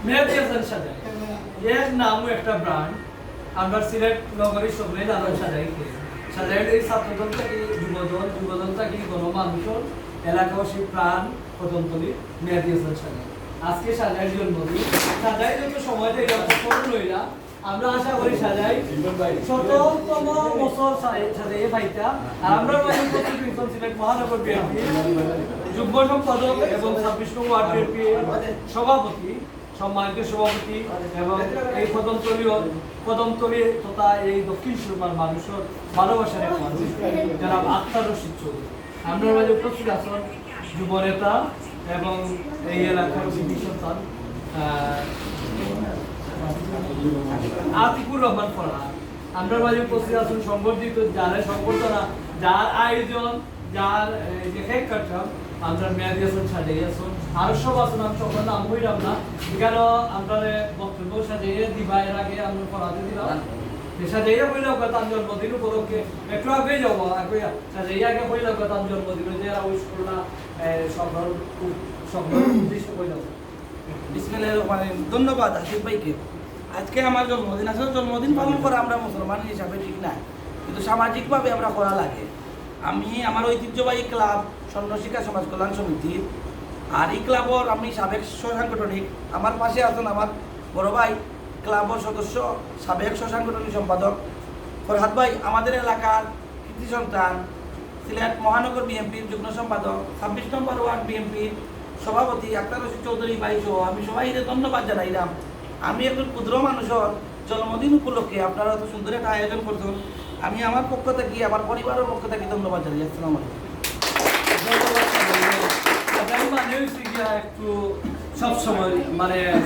মেহেদি হাসান সাজাই এর নামও একটা ব্র্যান্ড। আমরা সিলেট নগরী সবলে লালন সাজাইকে সাজাইয়ের এই ছাত্রদল থেকে যুবদল থেকে গণমানুষের এলাকাবাসী প্রাণ কদমতলী মেহেদি হাসান সাজাই। আজকে সাজাইয়ের জন্মদিন। সাজাই যত সময় থেকে লইলা আমরা আশা করি সাজাই শততম বছর সাজাইয়ে পাইতা। আর আমরা সিলেট মহানগর বিএনপি যুগ্ম সম্পাদক এবং 26 নং ওয়ার্ড বিএনপি সভাপতি, সম্মানিত সভাপতি এবং এই কদমতলী তথা এই দক্ষিণ সুরমার মানুষের ভালোবাসার এক মানুষ যারা আক্তার রশিদ চৌধুরী। আমরা মাঝে উপস্থিত আছেন যুব নেতা এবং এই এলাকার কৃতি সন্তান আতিকুর রহমান ফরহাদ। আমরা মাঝে উপস্থিত আছেন সংবর্ধিত যারা সংবর্ধনা, যার আয়োজন, যার যে কেক কাটলাম আমরা মেহেদি হাসান সাজাই আছেন। আরো সব আছেন, আমি সকল নাম হইলাম না। এখানে আমরা বক্তব্য সাজাইয়ে দিবা এর আগে আমরা পড়াতে দিলাম সাজাইয়া হইলাম তার জন্মদিন উপলক্ষে একটু আগে যাবো সাজাইয়া আগে হইলাম তার জন্মদিন যে উইশ করলা সকল উদ্দেশ্য হইলাম। বিসমিল্লাহির রহমানির রহিম। ধন্যবাদ আসিফ ভাইকে। আজকে আমার জন্মদিন, আসলে জন্মদিন পালন করা আমরা মুসলমান হিসাবে ঠিক না, কিন্তু সামাজিকভাবে আমরা করা লাগে। আমি আমার ঐতিহ্যবাহী ক্লাব স্বর্ণশিক্ষা সমাজ কল্যাণ সমিতি, আর এই ক্লাবর আমি সাবেক সাংগঠনিক। আমার পাশে আছেন আমার বড় ভাই ক্লাবর সদস্য, সাবেক সাংগঠনিক সম্পাদক ফরহাদ ভাই, আমাদের এলাকার কৃতি সন্তান, সিলেট মহানগর বিএনপির যুগ্ম সম্পাদক, 26 নম্বর ওয়ার্ড বিএনপির সভাপতি আক্তার রশিদ চৌধুরী ভাই সহ আমি সবাই ধন্যবাদ জানাইলাম। আমি একজন ক্ষুদ্র মানুষের জন্মদিন উপলক্ষে আপনারা এত সুন্দর একটা আয়োজন করছেন, আমি আমার পক্ষ থেকে আমার পরিবারের পক্ষ থেকে ধন্যবাদ জানাই। আসসালামু আলাইকুম। একটু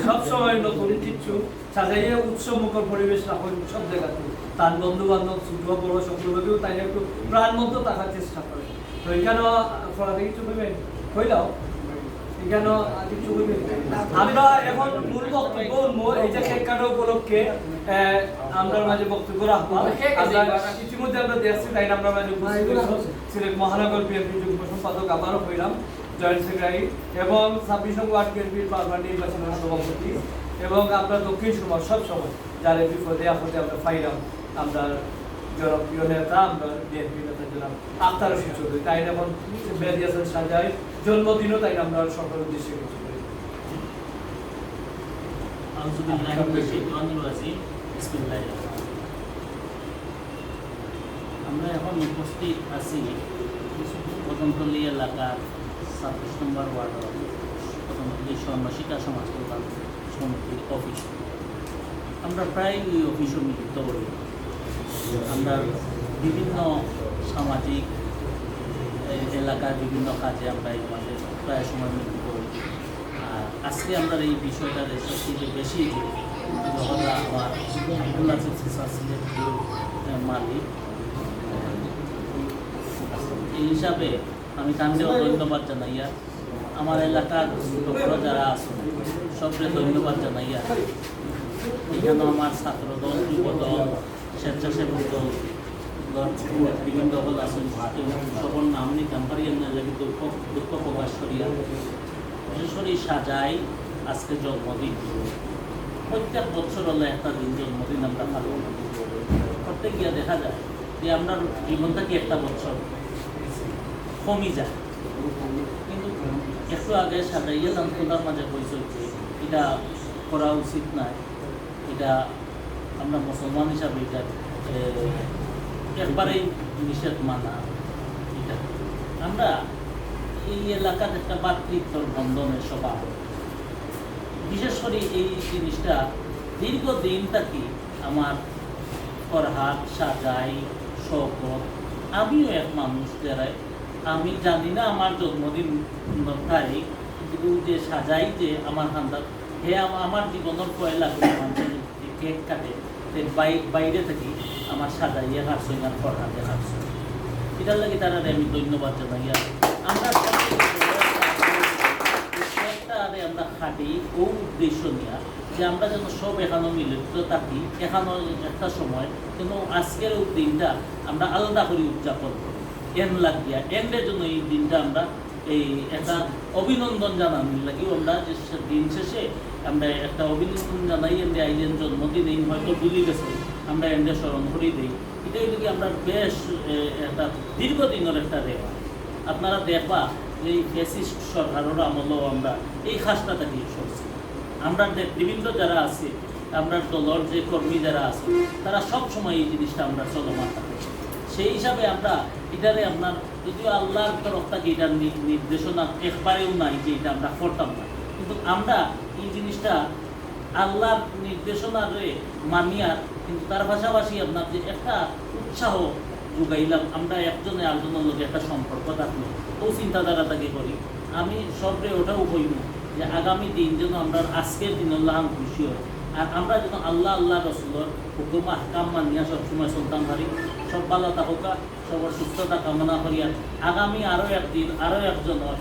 সবসময় নতুন কিছু সাজাইয়ে উৎসব মুখর পরিবেশ রাখেন সব জায়গাতে। তার বন্ধু বান্ধব ছোট বড় সকলভাবেও তাই একটু প্রাণবন্ত থাকার চেষ্টা করে। তো এখানে ফলাতে কিছু করবেন হইলাও এখানে কিছু করবেন। আমরা এখন মূল বক্তব্য এই যে কেক কাটা উপলক্ষে আমরা মাঝে বক্তব্য রাখবো। ইতিমধ্যে আমরা দেখছি তাই আমরা মাঝে সিলেট মহানগর বিএনপি যুগ্ম সম্পাদক আবারও হইলাম, জয়েন্ট সেক্রেটারি এবং 26 নং ওয়ার্ড বিএনপির বারবার নির্বাচনের সভাপতি এবং আমরা দক্ষিণ সুরমার সব সময় যারা বিপদে আপদে আমরা পাইলাম আমরা জনপ্রিয় নেতা, আমরা বিএনপি নেতা জনাব আক্তার রশিদ চৌধুরী। তাই এখন মেহেদি হাসান সাজাই জন্মদিনও তাই আমরা সকল উদ্দেশ্যে কিছু করি। আমরা এখন উপস্থিত আছি কদমতলী এলাকার 26 নম্বর ওয়ার্ড কদমতলী স্বর্ণশিক্ষা সমাজ কল্যাণ সমিতির অফিস। আমরা প্রায় ওই অফিসও মিলিত করি। আমরা বিভিন্ন সামাজিক এলাকার বিভিন্ন কাজে আমরা এই মাঝে প্রায় সময় মিলিত করি। আর আজকে আমরা এই বিষয়টার সবথেকে বেশি যখন আমার মালিক এই হিসাবে আমি তাঁকেও ধন্যবাদ জানাইয়া আমার এলাকার লোকরা যারা আছেন সবরে ধন্যবাদ জানাইয়া এখানে আমার ছাত্রদল, যুবদল, স্বেচ্ছাসেবক দল, বিভিন্ন দল আছেন সবর নাম নিতাম পারি দুঃখ প্রকাশ করিয়া বিশেষ করে সাজাই আজকে জন্মদিন। প্রত্যেক বছর হলে একটা দিন জন্মদিন আমরা পালন করতে গিয়ে দেখা যায় যে আমরা জীবনটা কি একটা বছর কমই যায়, কিন্তু একটু আগে সাজাইয়া দান্তদার মাঝে কইছে এটা করা উচিত নয়, এটা আমরা মুসলমান হিসাবে এটা একবারেই নিষেধ মানা। এটা আমরা এই এলাকার একটা ভাতৃত্বর বন্ধনের স্বভাব, বিশেষ করে এই জিনিসটা দীর্ঘদিন থাকি আমার ফরহাদ, সাজাই, শওকত, আমিও এক মানুষ যারা আমি জানি না আমার জন্মদিন তারিখ, কিন্তু যে সাজাই যে আমার খান্দার হে আমার জীবনের পয়লা কেক কাটে বাইরে থেকে আমার সাজাইয়া কাটছে আর ফরহাদে কাটছে, এটার লাগে তারা আমি ধন্যবাদ জানাই। আমরা আমরা খাটি ও উদ্দেশ্য নিয়ে যে আমরা যেন সব এখানে মিলিত থাকি, এখানে একটা সময় কিন্তু আজকের দিনটা আমরা আলাদা করে উদযাপন করি। এন লাগিয়া এনের জন্য এই দিনটা আমরা এই একটা অভিনন্দন জানানোর লাগি আমরা যে দিন শেষে আমরা একটা অভিনন্দন জানাই এমনি আইলেন জন্মদিন এই হয়তো ভুলে গেছে আমরা এমনি স্মরণ করে দিই এটাই যদি আমরা বেশ একটা দীর্ঘদিনের একটা রেওয়া আপনারা দেখবা এই ফ্যাসিস্ট সরকারের আমলেও আমরা এই খাসটা থাকি সরছি আমরা বিভিন্ন যারা আছে আমরা দলের যে কর্মী যারা আছে তারা সব সময় এই জিনিসটা আমরা চলমান থাকে সেই হিসাবে আমরা এটারে আপনার যদিও আল্লাহর তরফ থেকে এটার নির্দেশনা একবারেও নাই যে এটা আমরা করতাম না কিন্তু আমরা এই জিনিসটা আল্লাহর নির্দেশনারে মানিয়ার কিন্তু তার পাশাপাশি আপনার যে একটা উৎসাহ যোগাইলাম আমরা একজনে আরেকজনের লোক একটা সম্পর্ক থাকলো ও চিন্তাধারা তাকে করি আমি সবরে ওটাও কইব যে আগামী দিন যেন আমরা আজকের দিন আল্লাহ খুশি হয় আর আমরা যেন আল্লাহ আল্লাহ রসুলের হুকুম আহকাম মানিয়া সবসময় চলতাম পারি সব ভালো থাকুকা সবার সুস্থতা কামনা করি আর আগামী আরও একদিন আরও একজনের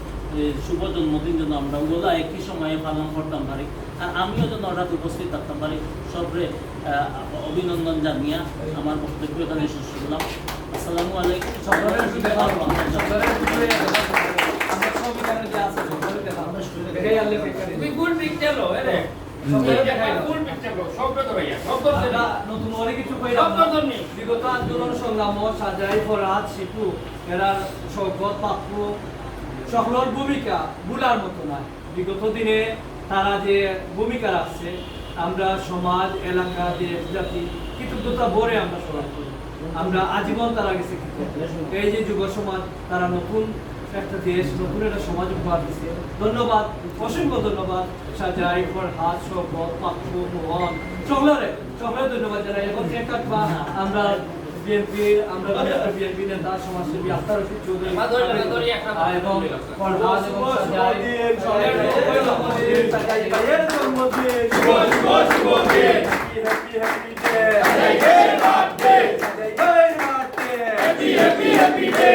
শুভ জন্মদিন যেন আমরা ওগুলো একই সময়ে পালন করতাম পারি আর আমিও যেন ওটা উপস্থিত থাকতাম পারি সবরে অভিনন্দন জানিয়া আমার বক্তব্য এখানে শেষ করলাম আসসালামু আলাইকুম নতুন অনেক কিছু বিগত আন্দোলন সংগ্রাম সাজাই ফরাদ শিপু এরা শওকত পাপ্পু সকলের ভূমিকা ভুলার মতো নয় বিগত দিনে তারা যে ভূমিকা রাখছে আমরা সমাজ এলাকা দেশ জাতি কৃতজ্ঞতা ভরে আমরা স্মরণ করি আমরা আজীবন তারা গেছে এই যে যুব সমাজ তারা নতুন একটা দেশ নতুন একটা সমাজ উপহার দিচ্ছে ধন্যবাদ অসংখ্য ধন্যবাদ সাজাই ফরহাদ শওকত পাপ্পু মোহন সকলের ধন্যবাদ জানাই এবং একটা আমরা বিএনপি আমরা বিএনপি নেতা সমাজসেবী আখতার রশিদ চৌধুরী এবং ফরহাদ এবং সাজাই ভাইয়ের জন্মদিন হ্যাপি ডে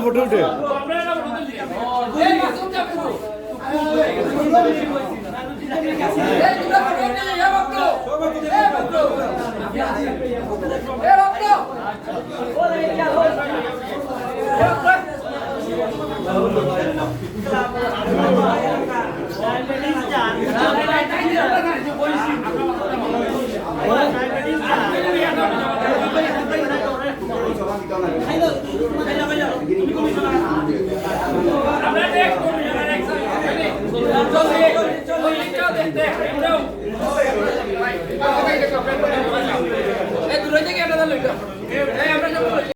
ফটো উঠে আমরা